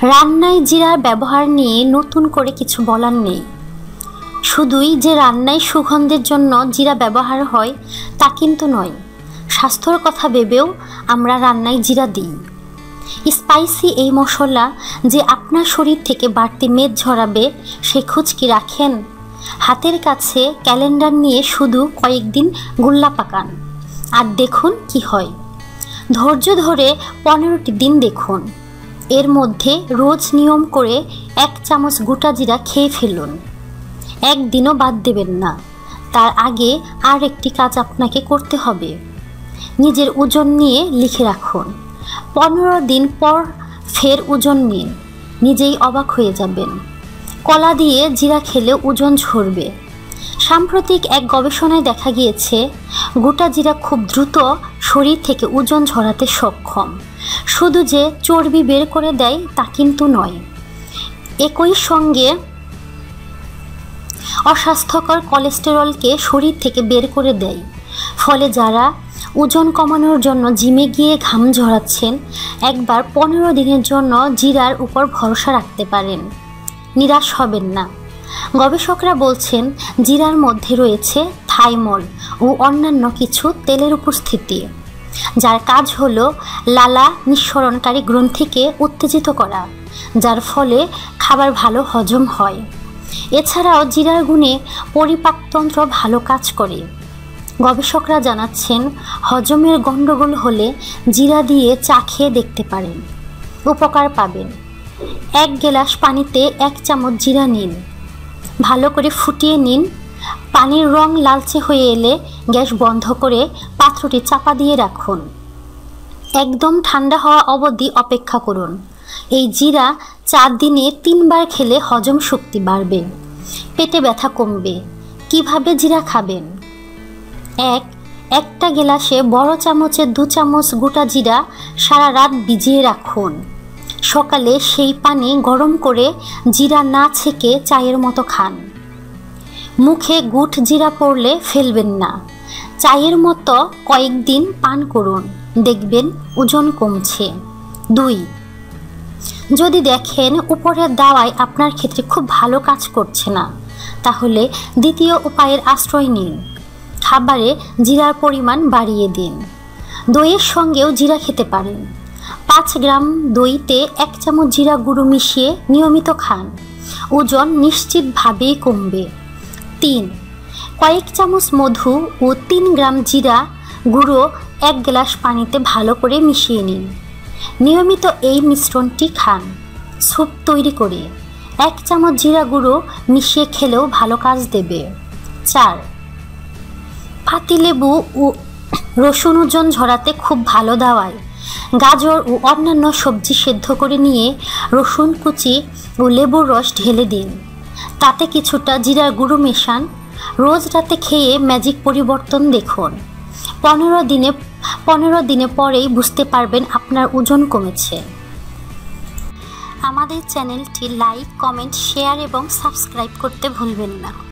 রান্নায় জিরার ব্যবহার নিয়ে নতুন করে কিছু বলার নেই। শুধুই যে রান্নায় সুগন্ধের জন্য জিরা ব্যবহার হয় তা কিন্তু নয়। স্বাস্থ্যর কথা ভেবেও আমরা রান্নায় জিরা দিই। স্পাইসি এই মশলা যে আপনার শরীর থেকে বাড়তি মেদ ঝরাবে সে খোঁজ কি রাখেন? হাতের কাছে ক্যালেন্ডার নিয়ে শুধু কয়েকদিন গুল্লা পাকান আর দেখুন কি হয়। ধৈর্য ধরে 15টি দিন দেখুন। এর মধ্যে রোজ নিয়ম করে 1 চামচ গোটা জিরা খেয়ে ফেলুন। একদিনও বাদ দেবেন না। তার আগে আর একটি কাজ আপনাকে করতে হবে। নিজের ওজন নিয়ে লিখে রাখুন। 15 দিন পর ফের ওজন নিন, নিজেই অবাক হয়ে যাবেন। কলা দিয়ে জিরা খেলে ওজন ঝরবে। সাম্প্রতিক এক গবেষণায় দেখা গিয়েছে গোটা জিরা খুব দ্রুত শরীর থেকে ওজন ঝরাতে সক্ষম। শুধু যে চর্বি বের করে দেয় তা কিন্তু নয়, একই সঙ্গে অস্বাস্থ্যকর কোলেস্টেরলকে শরীর থেকে বের করে দেয়। ফলে যারা ওজন কমানোর জন্য জিমে গিয়ে ঘাম ঝরাচ্ছেন, একবার 15 দিনের জন্য জিরার উপর ভরসা রাখতে পারেন। নিরাশ হবেন না। গবেষকরা বলছেন জিরার মধ্যে রয়েছে থাইমল ও অন্যান্য কিছু তেলের উপস্থিতি, যার কাজ হলো লালা নিঃসরণকারী গ্রন্থিকে উত্তেজিত করা, যার ফলে খাবার ভালো হজম হয়। এছাড়াও জিরার গুণে পরিপাকতন্ত্র ভালো কাজ করে। গবেষকরা জানাচ্ছেন হজমের গণ্ডগোল হলে জিরা দিয়ে চা খেয়ে দেখতে পারেন, উপকার পাবেন। 1 গ্লাস পানিতে 1 চামচ জিরা নিন, ভালো করে ফুটিয়ে নিন। পানির রং লালচে হয়ে এলে গ্যাস বন্ধ করে পাত্রটি চাপা দিয়ে রাখুন। একদম ঠান্ডা হওয়া অবধি অপেক্ষা করুন। এই জিরা 4 দিনে 3 বার খেলে হজম শক্তি বাড়বে, পেটে ব্যথা কমবে। কিভাবে জিরা খাবেন? একটা গ্লাসে বড় চামচে 2 চামচ গোটা জিরা সারা রাত ভিজিয়ে রাখুন। সকালে সেই পানি গরম করে জিরা না ছেঁকে চায়ের মতো খান। মুখে গুট জিরা পড়লে ফেলবেন না। চায়ের মতো কয়েকদিন পান করুন, দেখবেন ওজন কমছে। 2. যদি দেখেন উপরের দাওয়ায় আপনার ক্ষেত্রে খুব ভালো কাজ করছে না, তাহলে দ্বিতীয় উপায়ের আশ্রয় নিন। খাবারে জিরার পরিমাণ বাড়িয়ে দিন। দইয়ের সঙ্গেও জিরা খেতে পারেন। 5 গ্রাম দইতে 1 চামচ জিরা গুঁড়ো মিশিয়ে নিয়মিত খান। ওজন নিশ্চিতভাবেই কমবে। 3. কয়েক চামচ মধু ও 3 গ্রাম জিরা গুঁড়ো 1 গ্লাস পানিতে ভালো করে মিশিয়ে নিন। নিয়মিত এই মিশ্রণটি খান। স্যুপ তৈরি করে 1 চামচ জিরা গুঁড়ো মিশিয়ে খেলেও ভালো কাজ দেবে। 4. পাতিলেবু ও রসুন ওজন ঝরাতে খুব ভালো দাওয়ায়। গাজর ও অন্যান্য সবজি সেদ্ধ করে নিয়ে রসুন কুচি ও লেবুর রস ঢেলে দিন। তাতে কিছুটা জিরার গুঁড়ো মেশান। রোজ রাতে খেয়ে ম্যাজিক পরিবর্তন দেখুন। 15 দিনে পরেই বুঝতে পারবেন আপনার ওজন কমেছে। আমাদের চ্যানেলটি লাইক, কমেন্ট, শেয়ার এবং সাবস্ক্রাইব করতে ভুলবেন না।